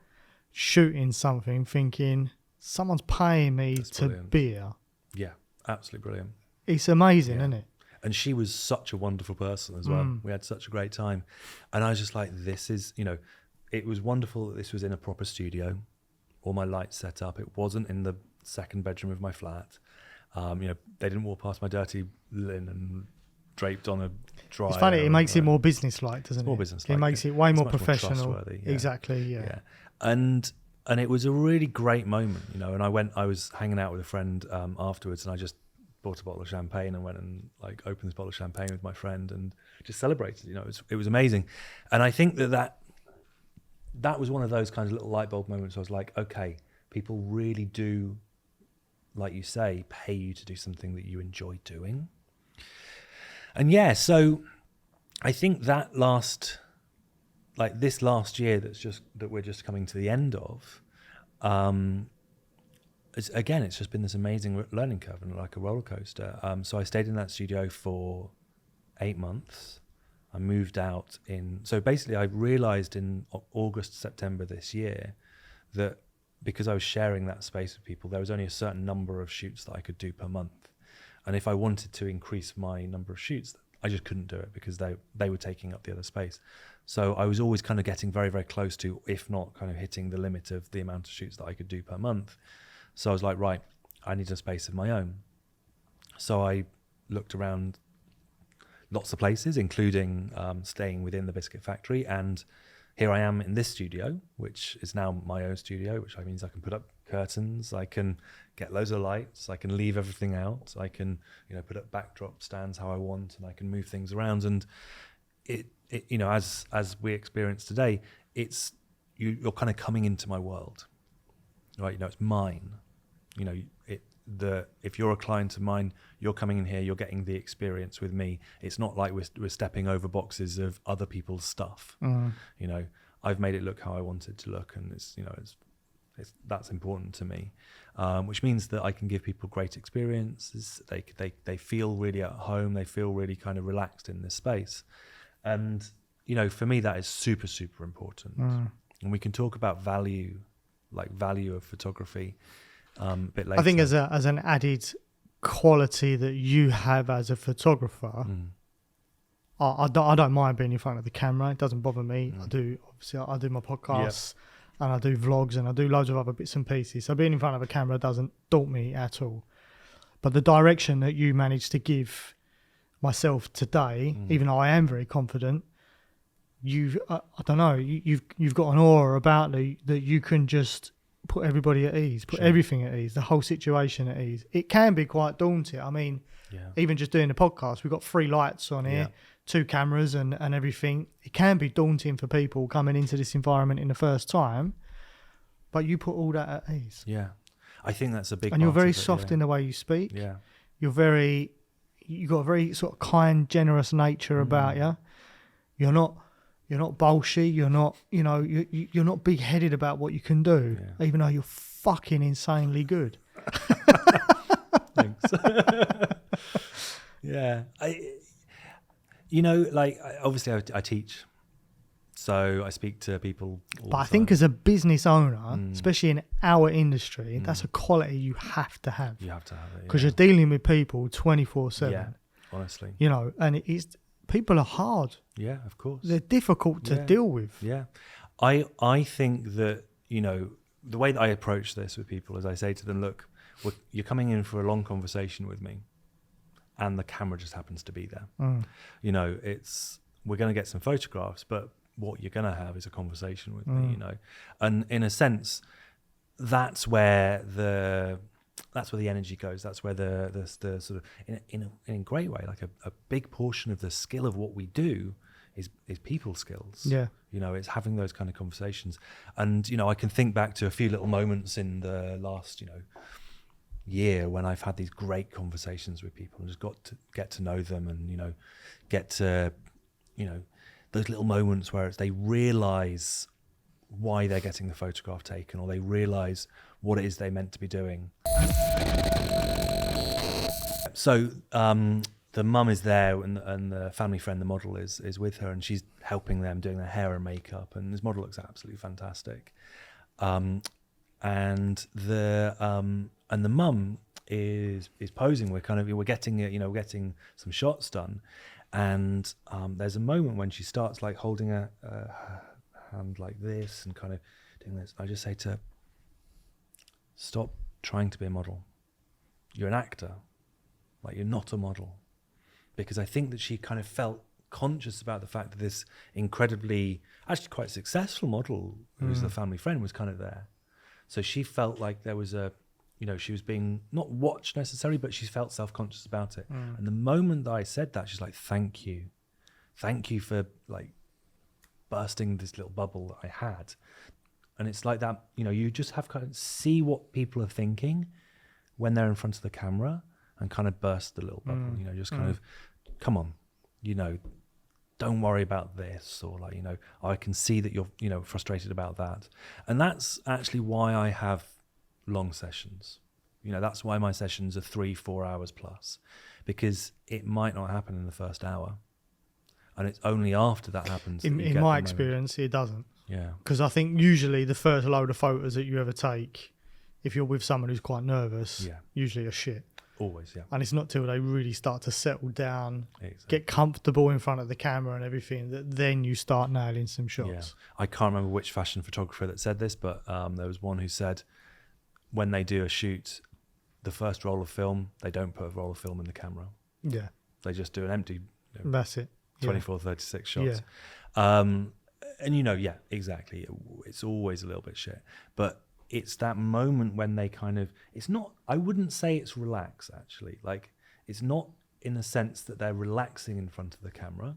shooting something, thinking, someone's paying me to be here. Yeah, absolutely brilliant. It's amazing, isn't it? And she was such a wonderful person as well. We had such a great time. And I was just like, this is, it was wonderful that this was in a proper studio. All my lights set up. It wasn't in the second bedroom of my flat. They didn't walk past my dirty linen draped on a dryer. It's funny, it makes it more business-like, doesn't it? More business-like. It makes it way more much more professional. trustworthy, Exactly, yeah. And it was a really great moment, and I was hanging out with a friend afterwards, and I just bought a bottle of champagne and went and like opened this bottle of champagne with my friend and just celebrated. It was amazing. And I think that was one of those kinds of little light bulb moments. I was like, okay, people really do, like you say, pay you to do something that you enjoy doing. And so I think that this last year that we're just coming to the end of, it's just been this amazing learning curve and like a roller coaster. So I stayed in that studio for 8 months. I moved out so basically I realized in August, September this year that because I was sharing that space with people, there was only a certain number of shoots that I could do per month. And if I wanted to increase my number of shoots, I just couldn't do it because they were taking up the other space. So I was always kind of getting very, very close to, if not kind of hitting the limit of the amount of shoots that I could do per month. So I was like, right, I need a space of my own. So I looked around lots of places, including staying within the Biscuit Factory. And here I am in this studio, which is now my own studio, which means I can put up curtains, I can get loads of lights, I can leave everything out, I can put up backdrop stands how I want, and I can move things around. And it as we experience today, it's you're kind of coming into my world, right? It's mine. If you're a client of mine, you're coming in here, you're getting the experience with me. It's not like we're stepping over boxes of other people's stuff. I've made it look how I want it to look, and that's important to me, which means that I can give people great experiences. They feel really at home. They feel really kind of relaxed in this space, and for me that is super, super important. And we can talk about value of photography a bit later. I think as an added quality that you have as a photographer, I don't mind being in front of the camera. It doesn't bother me. I do my podcasts and I do vlogs and I do loads of other bits and pieces. So being in front of a camera doesn't daunt me at all. But the direction that you managed to give myself today, even though I am very confident, you've got an aura about you that you can just put everybody at ease, put Sure. everything at ease, the whole situation at ease. It can be quite daunting. I mean, Yeah. even just doing the podcast, we've got 3 lights on here, Yeah. 2 cameras and everything. It can be daunting for people coming into this environment in the first time, but you put all that at ease. Yeah. I think that's a big And you're part very of it, soft in the way you speak. Yeah. You've got a very sort of kind, generous nature about you. You're not bullshit. You're not, you're not big-headed about what you can do, even though you're fucking insanely good. Thanks. Yeah. Obviously I teach, so I speak to people all But the I think time. as a business owner, especially in our industry, that's a quality you have to have. You have to have it. Because you're dealing with people 24/7. Yeah, honestly. And people are hard. Yeah, of course. They're difficult to deal with. Yeah. I think that, the way that I approach this with people is I say to them, look, you're coming in for a long conversation with me and the camera just happens to be there. We're going to get some photographs, but what you're going to have is a conversation with me, and in a sense, that's where the energy goes. That's where the sort of in a great way, like a big portion of the skill of what we do is people skills. Yeah. It's having those kind of conversations. And, I can think back to a few little moments in the last, year when I've had these great conversations with people and just got to get to know them and, get to, those little moments where they realize why they're getting the photograph taken, or they realize what it is they meant to be doing. So the mum is there, and the family friend, the model, is with her, and she's helping them doing their hair and makeup, and this model looks absolutely fantastic. And the mum is posing. We're getting we're getting some shots done, and there's a moment when she starts like holding her hand like this and kind of doing this. I just say to her, stop trying to be a model. You're an actor. Like, you're not a model. Because I think that she kind of felt conscious about the fact that this incredibly, actually quite successful model, who was the family friend, was kind of there. So she felt like there was she was being not watched necessarily, but she felt self-conscious about it. And the moment that I said that, she's like, thank you for like bursting this little bubble that I had. And it's like that, you just have kind of see what people are thinking when they're in front of the camera and kind of burst the little bubble, just kind of, come on, don't worry about this, or like, I can see that you're, frustrated about that. And that's actually why I have long sessions. That's why my sessions are 3-4 hours plus, because it might not happen in the first hour. And it's only after that happens. In my experience, it doesn't. Yeah. Because I think usually the first load of photos that you ever take, if you're with someone who's quite nervous, usually are shit. Always, yeah. And it's not till they really start to settle down, Exactly. get comfortable in front of the camera and everything, that then you start nailing some shots. Yeah. I can't remember which fashion photographer that said this, but there was one who said when they do a shoot, the first roll of film, they don't put a roll of film in the camera. Yeah. They just do an empty That's it. 24, 36 shots. Yeah. And exactly. It's always a little bit shit. But it's that moment when they kind of, it's not, I wouldn't say it's relaxed actually. Like, it's not in the sense that they're relaxing in front of the camera.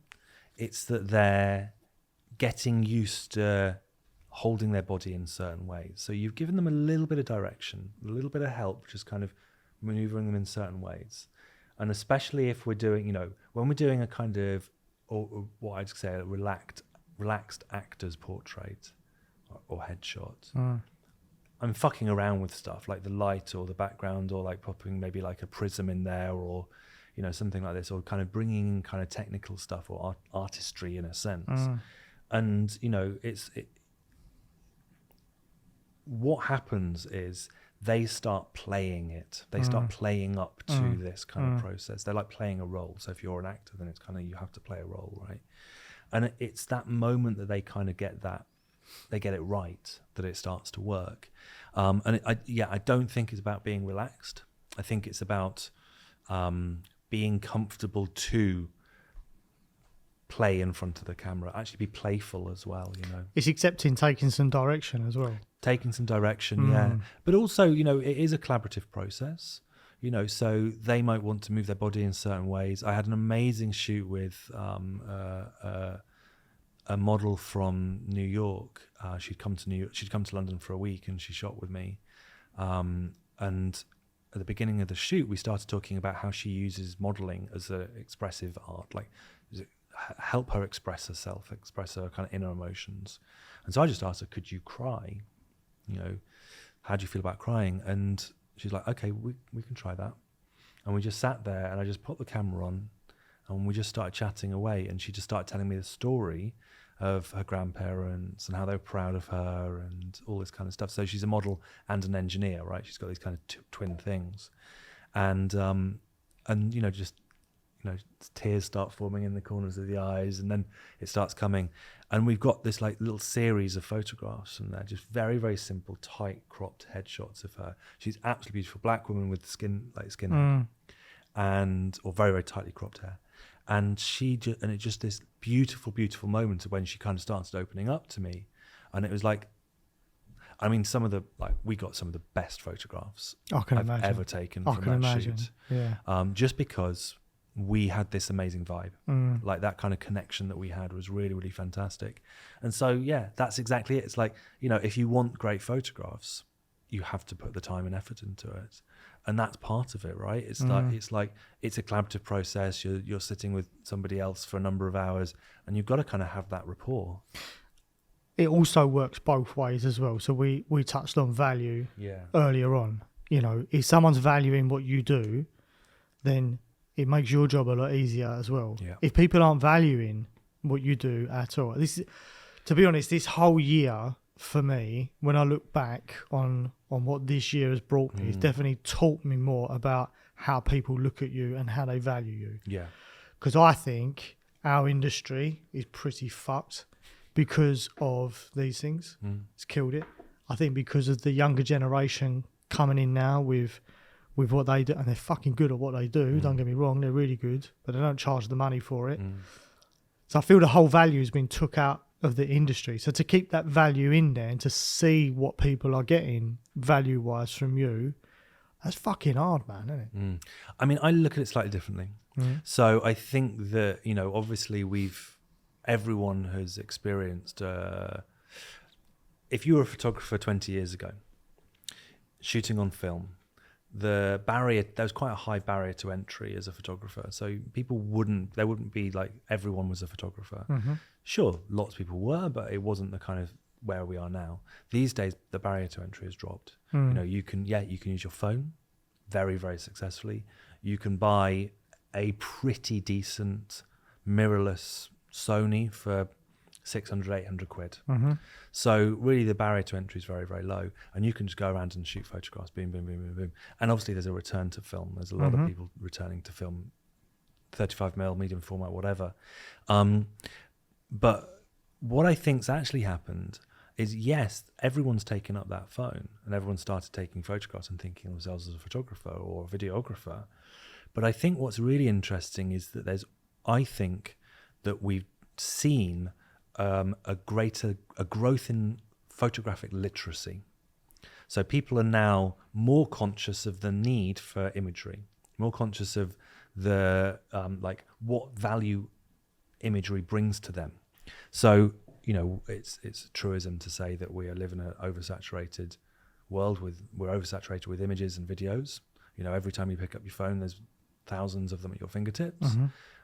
It's that they're getting used to holding their body in certain ways. So you've given them a little bit of direction, a little bit of help, just kind of maneuvering them in certain ways. And especially if we're doing, when we're doing a kind of, or what I'd say, a relaxed actor's portrait or headshot, I'm fucking around with stuff like the light or the background, or like popping maybe like a prism in there, or something like this, or kind of bringing in kind of technical stuff or artistry in a sense. And what happens is they start playing it. They start playing up to this kind of process. They're like playing a role. So if you're an actor, then it's kind of, you have to play a role, right? And it's that moment that they kind of get that, they get it right, that it starts to work. I don't think it's about being relaxed. I think it's about being comfortable to play in front of the camera, actually be playful as well, It's accepting taking some direction as well. taking some direction, yeah. But also, it is a collaborative process, so they might want to move their body in certain ways. I had an amazing shoot with a model from New York. She'd come to London for a week, and she shot with me. And at the beginning of the shoot, we started talking about how she uses modeling as an expressive art, like help her express herself, express her kind of inner emotions. And so I just asked her, could you cry? How do you feel about crying? And she's like, okay, we can try that. And we just sat there, and I just put the camera on, and we just started chatting away. And she just started telling me the story of her grandparents and how they were proud of her and all this kind of stuff. So she's a model and an engineer, right? She's got these kind of twin things. And just tears start forming in the corners of the eyes, and then it starts coming. And we've got this like little series of photographs, and they're just very, very simple, tight, cropped headshots of her. She's absolutely beautiful, black woman with skin hair, or very, very tightly cropped hair. And it's just this beautiful, beautiful moment of when she kind of started opening up to me. And it was like, we got some of the best photographs I've ever taken from that shoot. Yeah. Just because we had this amazing vibe. Like that kind of connection that we had was really, really fantastic. And so, yeah, that's exactly it. It's like, if you want great photographs, you have to put the time and effort into it. And that's part of it, right? It's like it's a collaborative process. You're sitting with somebody else for a number of hours, and you've got to kind of have that rapport. It also works both ways as well. So we touched on value earlier on. If someone's valuing what you do, then it makes your job a lot easier as well. Yeah. If people aren't valuing what you do at all, to be honest, this whole year for me, when I look back on what this year has brought me, it's definitely taught me more about how people look at you and how they value you. Yeah. Because I think our industry is pretty fucked because of these things. It's killed it. I think because of the younger generation coming in now with what they do, and they're fucking good at what they do, don't get me wrong, they're really good, but they don't charge the money for it. So I feel the whole value has been took out of the industry. So to keep that value in there and to see what people are getting value-wise from you, that's fucking hard, man, isn't it? I look at it slightly differently. So I think that, obviously everyone has experienced, if you were a photographer 20 years ago, shooting on film, there was quite a high barrier to entry as a photographer. So there wouldn't be like everyone was a photographer. Sure, lots of people were, but it wasn't the kind of where we are now. These days, the barrier to entry has dropped. You can use your phone very, very successfully. You can buy a pretty decent mirrorless Sony for 600, 800 quid. So really the barrier to entry is very, very low, and you can just go around and shoot photographs, boom, boom, boom, boom, boom. And obviously there's a return to film. There's a lot of people returning to film, 35mm, medium format, whatever. But what I think's actually happened is, yes, everyone's taken up that phone and everyone started taking photographs and thinking of themselves as a photographer or a videographer. But I think what's really interesting is that I think that we've seen a growth in photographic literacy. So people are now more conscious of the need for imagery, more conscious of the what value imagery brings to them. So it's a truism to say that we live in an oversaturated world we're oversaturated with images and videos. Every time you pick up your phone, there's thousands of them at your fingertips.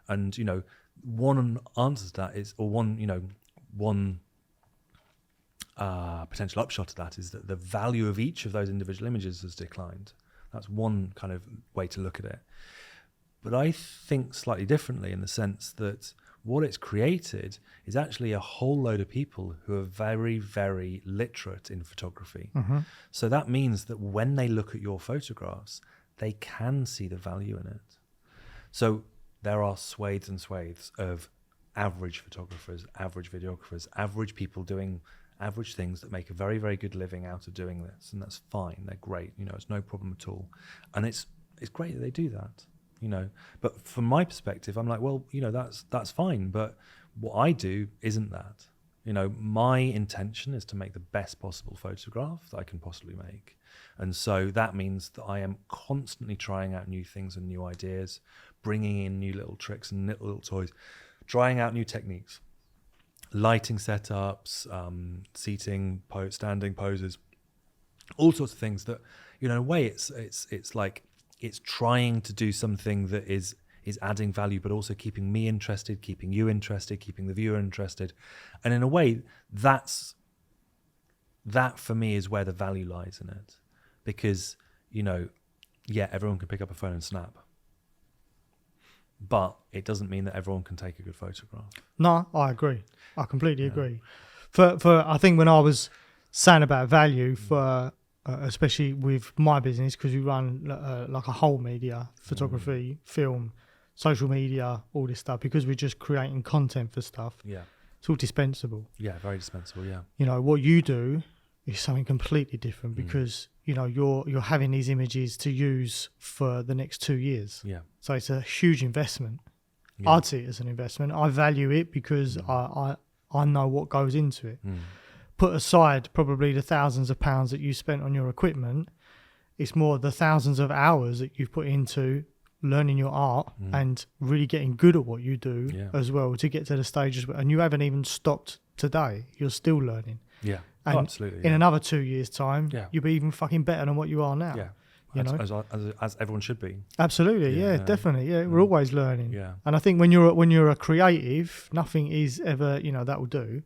And one answer to that is, or one potential upshot of that is that the value of each of those individual images has declined. That's one kind of way to look at it. But I think slightly differently, in the sense that what it's created is actually a whole load of people who are very, very literate in photography. So that means that when they look at your photographs, they can see the value in it. So there are swathes and swathes of average photographers, average videographers, average people doing average things that make a very, very good living out of doing this. And that's fine. They're great. It's no problem at all. And it's great that they do that. you know. But from my perspective, I'm like, well, you know, that's fine. But what I do isn't that. You know, my intention is to make the best possible photograph that I can possibly make. And so that means that I am constantly trying out new things and new ideas, bringing in new little tricks and little toys, trying out new techniques, lighting setups, seating, standing poses, all sorts of things that, you know, in a way it's like it's trying to do something that is adding value, but also keeping me interested, keeping you interested, keeping the viewer interested. And in a way, that for me is where the value lies in it. Because, you know, yeah, everyone can pick up a phone and snap. But it doesn't mean that everyone can take a good photograph. No, I agree. I completely agree. For I think when I was saying about value for, especially with my business, because we run like a whole media, photography, film, social media, all this stuff, because we're just creating content for stuff. Yeah. It's all dispensable. Yeah, very dispensable, yeah. You know, what you do is something completely different because, you know, you're having these images to use for the next 2 years. Yeah. So it's a huge investment. Yeah. I'd see it as an investment. I value it because I know what goes into it. Put aside probably the thousands of pounds that you spent on your equipment, it's more the thousands of hours that you've put into learning your art and really getting good at what you do as well to get to the stage as well. And you haven't even stopped today. You're still learning. Yeah. And absolutely. in another 2 years' time, Yeah. you'll be even fucking better than what you are now. Yeah. You know? As everyone should be. Absolutely, Yeah, yeah, no. definitely. Yeah, we're always learning. Yeah. And I think when you're a creative, nothing is ever, you know, that will do.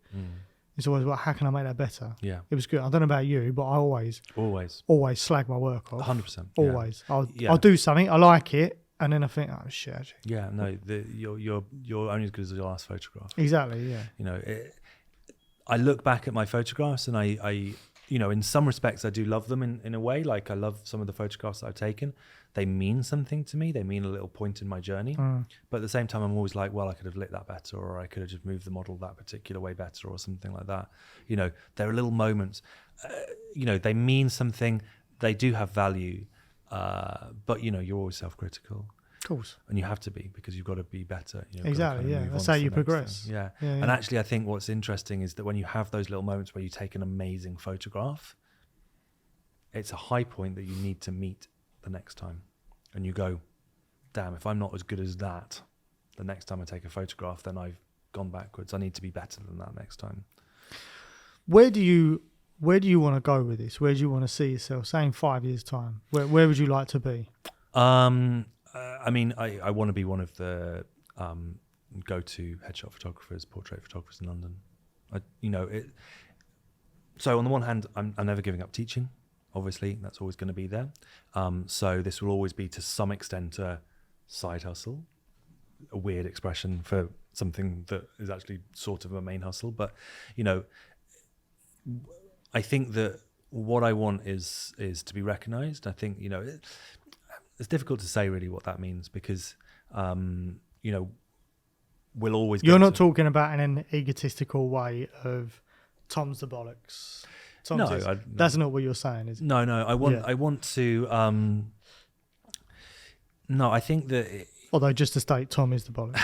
It's always about how can I make that better? Yeah. It was good. I don't know about you, but I always slag my work off. 100%. Always. I'll do something, I like it, and then I think, oh shit, actually. Yeah, no, you're only as good as your last photograph. Exactly, yeah. You know, I look back at my photographs and I you know, in some respects I do love them in a way. Like I love some of the photographs that I've taken. They mean something to me. They mean a little point in my journey. But at the same time, I'm always like, well, I could have lit that better, or I could have just moved the model that particular way better, or something like that. You know, there are little moments, you know, they mean something. They do have value. But, you know, you're always self-critical. Of course. And you have to be, because you've got to be better. You've Exactly, got to yeah. move That's on how to you the next progress. thing. Yeah. Yeah, And yeah. actually, I think what's interesting is that when you have those little moments where you take an amazing photograph, it's a high point that you need to meet the next time. And you go, damn, if I'm not as good as that, the next time I take a photograph, then I've gone backwards. I need to be better than that next time. Where do you want to go with this? Where do you want to see yourself? Say in 5 years' time. Where would you like to be? I mean, I want to be one of the go-to headshot photographers, portrait photographers in London. So on the one hand, I'm never giving up teaching. Obviously, that's always going to be there. So this will always be, to some extent, a side hustle, a weird expression for something that is actually sort of a main hustle. But, you know, I think that what I want is to be recognised. I think, you know, it's difficult to say really what that means, because, you know, we'll always. You're not talking about in an egotistical way of Tom's the bollocks. That's not what you're saying, is it? No. I want to. No, I think that. Although, just to state, Tom is the bollocks.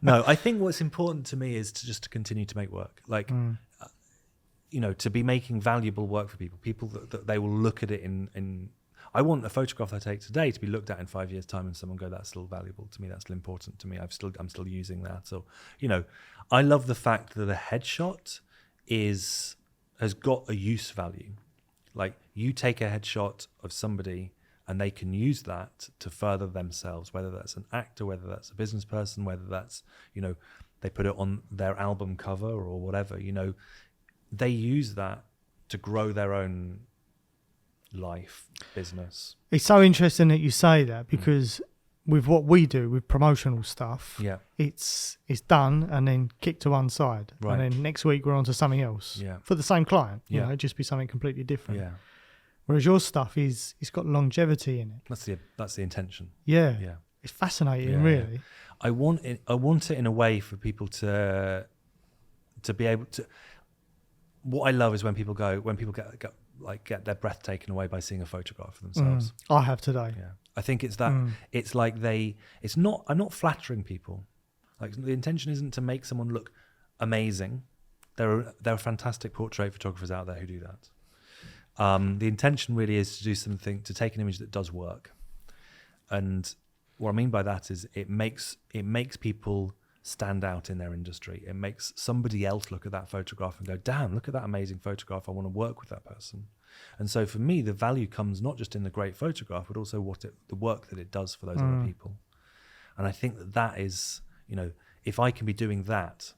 No, I think what's important to me is to continue to make work. Like, you know, to be making valuable work for people that they will look at it in. I want a photograph I take today to be looked at in 5 years' time, and someone go, "That's still valuable to me. That's still important to me. I'm still using that." So, you know, I love the fact that a headshot has got a use value. Like, you take a headshot of somebody, and they can use that to further themselves, whether that's an actor, whether that's a business person, whether that's, you know, they put it on their album cover or whatever. You know, they use that to grow their own life, business. It's so interesting that you say that, because with what we do with promotional stuff, it's done and then kicked to one side, right. And then next week we're on to something else for the same client. You know, it'd just be something completely different. Yeah. Whereas your stuff it's got longevity in it. That's the intention. Yeah. Yeah. It's fascinating, really. I want it in a way for people to be able to. What I love is when people get like get their breath taken away by seeing a photograph of themselves. I have today. Yeah, I think it's that. It's like it's not. I'm not flattering people. Like the intention isn't to make someone look amazing. There are fantastic portrait photographers out there who do that. The intention really is to do something, to take an image that does work. And what I mean by that is it makes people stand out in their industry. It makes somebody else look at that photograph and go, damn, look at that amazing photograph. I want to work with that person. And so for me, the value comes not just in the great photograph, but also the work that it does for those other people. And I think that is, you know, if I can be doing that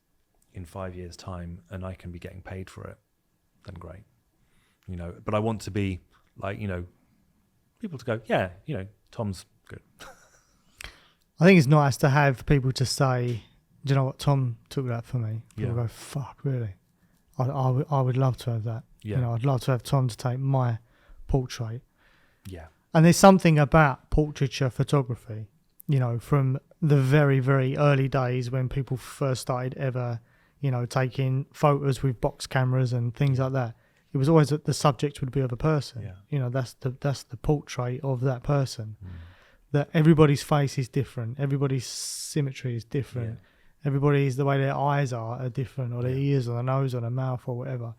in 5 years' time and I can be getting paid for it, then great. You know, but I want to be like, you know, people to go, yeah, you know, Tom's good. I think it's nice to have people to say, do you know what, Tom took that for me. People Yeah. go, fuck, really? I would love to have that. Yeah. You know, I'd love to have Tom to take my portrait. Yeah. And there's something about portraiture photography, you know, from the very, very early days when people first started ever, you know, taking photos with box cameras and things like that. It was always that the subject would be of a person. Yeah. You know, that's the portrait of that person. That everybody's face is different. Everybody's symmetry is different. Yeah. Everybody's, the way their eyes are different, or their ears or the nose or the mouth or whatever.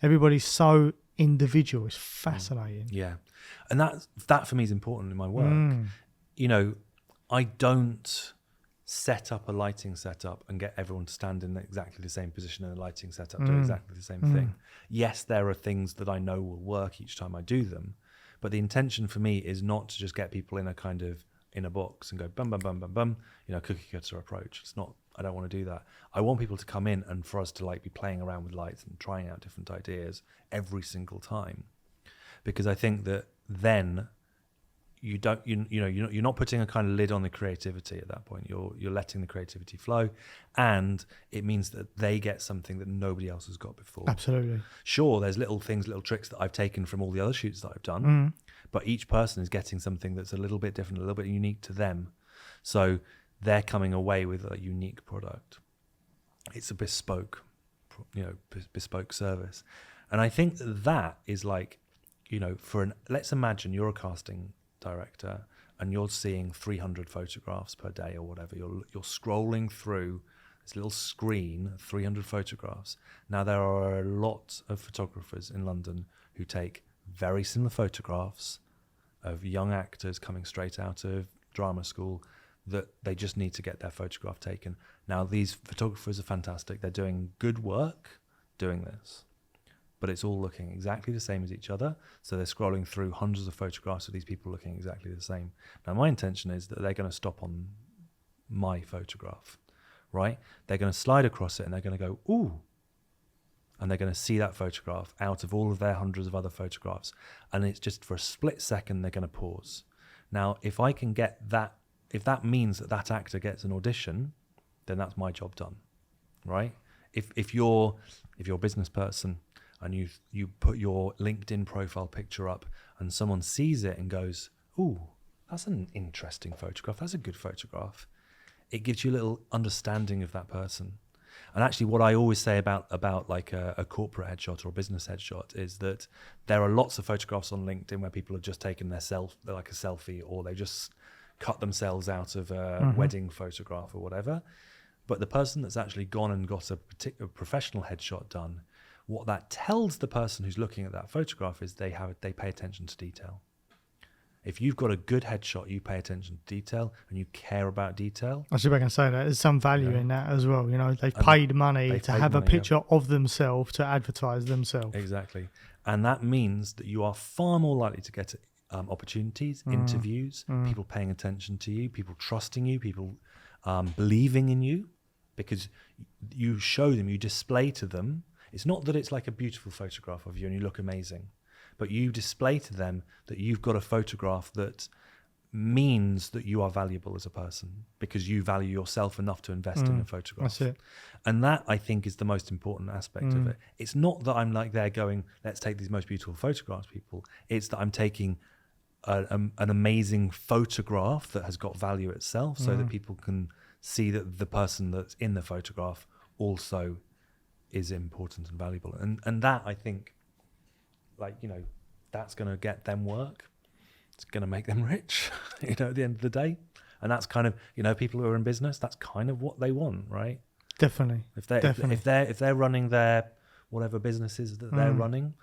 Everybody's so individual. It's fascinating. Yeah. And that for me is important in my work. You know, I don't set up a lighting setup and get everyone to stand in exactly the same position in a lighting setup, do exactly the same thing. Yes, there are things that I know will work each time I do them, but the intention for me is not to just get people in a box and go bum bum bum bum bum, you know, cookie cutter approach. It's not. I don't want to do that. I want people to come in and for us to like be playing around with lights and trying out different ideas every single time, because I think that then you're not putting a kind of lid on the creativity at that point. You're letting the creativity flow, and it means that they get something that nobody else has got before. Absolutely. Sure, there's little tricks that I've taken from all the other shoots that I've done, but each person is getting something that's a little bit different, a little bit unique to them. So they're coming away with a unique product. It's a bespoke service. And I think that is like, you know, let's imagine you're a casting director and you're seeing 300 photographs per day or whatever. You're scrolling through this little screen, 300 photographs. Now there are a lot of photographers in London who take very similar photographs of young actors coming straight out of drama school that they just need to get their photograph taken. Now these photographers are fantastic. They're doing good work doing this, but it's all looking exactly the same as each other. So they're scrolling through hundreds of photographs of these people looking exactly the same. Now my intention is that they're going to stop on my photograph, right? They're going to slide across it and they're going to go, ooh, and they're going to see that photograph out of all of their hundreds of other photographs. And it's just for a split second, they're going to pause. Now, if I can get that, if that means that actor gets an audition, then that's my job done, right? If you're a business person and you put your LinkedIn profile picture up and someone sees it and goes, ooh, that's an interesting photograph, that's a good photograph, it gives you a little understanding of that person. And actually what I always say about like a corporate headshot or a business headshot is that there are lots of photographs on LinkedIn where people have just taken like a selfie, or they just cut themselves out of a wedding photograph or whatever. But the person that's actually gone and got a particular professional headshot done, what that tells the person who's looking at that photograph is they pay attention to detail. If you've got a good headshot, you pay attention to detail and you care about detail. I was about to say that there's some value in that as well. You know, they've paid money to have a picture of themselves to advertise themselves. Exactly. And that means that you are far more likely to get opportunities, interviews, people paying attention to you, people trusting you, people believing in you, because you show them, you display to them. It's not that it's like a beautiful photograph of you and you look amazing, but you display to them that you've got a photograph that means that you are valuable as a person because you value yourself enough to invest in a photograph. That's it. And that, I think, is the most important aspect of it. It's not that I'm like there going, let's take these most beautiful photographs, people. It's that I'm taking an amazing photograph that has got value itself so that people can see that the person that's in the photograph also is important and valuable. And that, I think, like, you know, that's going to get them work. It's going to make them rich, you know, at the end of the day. And that's kind of, you know, people who are in business, that's kind of what they want, right? Definitely. If they're running their whatever businesses that they're running,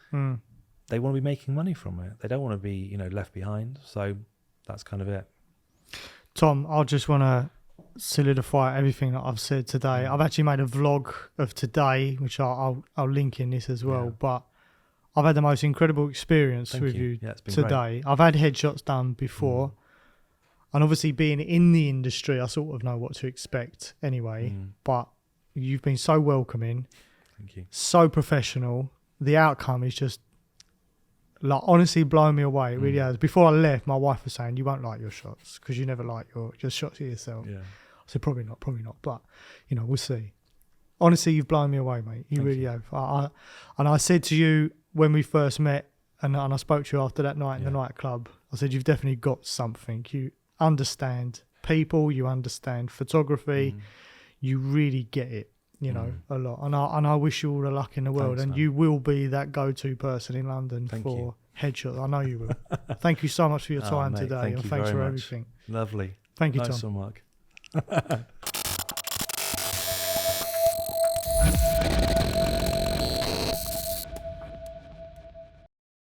they want to be making money from it. They don't want to be, you know, left behind. So that's kind of it. Tom, I just want to solidify everything that I've said today. I've actually made a vlog of today, which I'll link in this as well. Yeah. But I've had the most incredible experience with you it's been today. great. I've had headshots done before. And obviously being in the industry, I sort of know what to expect anyway. But you've been so welcoming. Thank you. So professional. The outcome is just, like, honestly blowing me away. It really has. Before I left, my wife was saying, you won't like your shots because you never like your shots of yourself. Yeah. I said, probably not. But, you know, we'll see. Honestly, you've blown me away, mate. You really have. And I said to you when we first met, and I spoke to you after that night in the nightclub, I said, you've definitely got something. You understand people, you understand photography, you really get it, you know, a lot. And I wish you all the luck in the world. Thanks, and man. you will be that go-to person in London for headshots. I know you will. Thank you so much for your time today. Thank and you thanks very for much. everything. Lovely. Thank you, Nice Tom. one, Mark.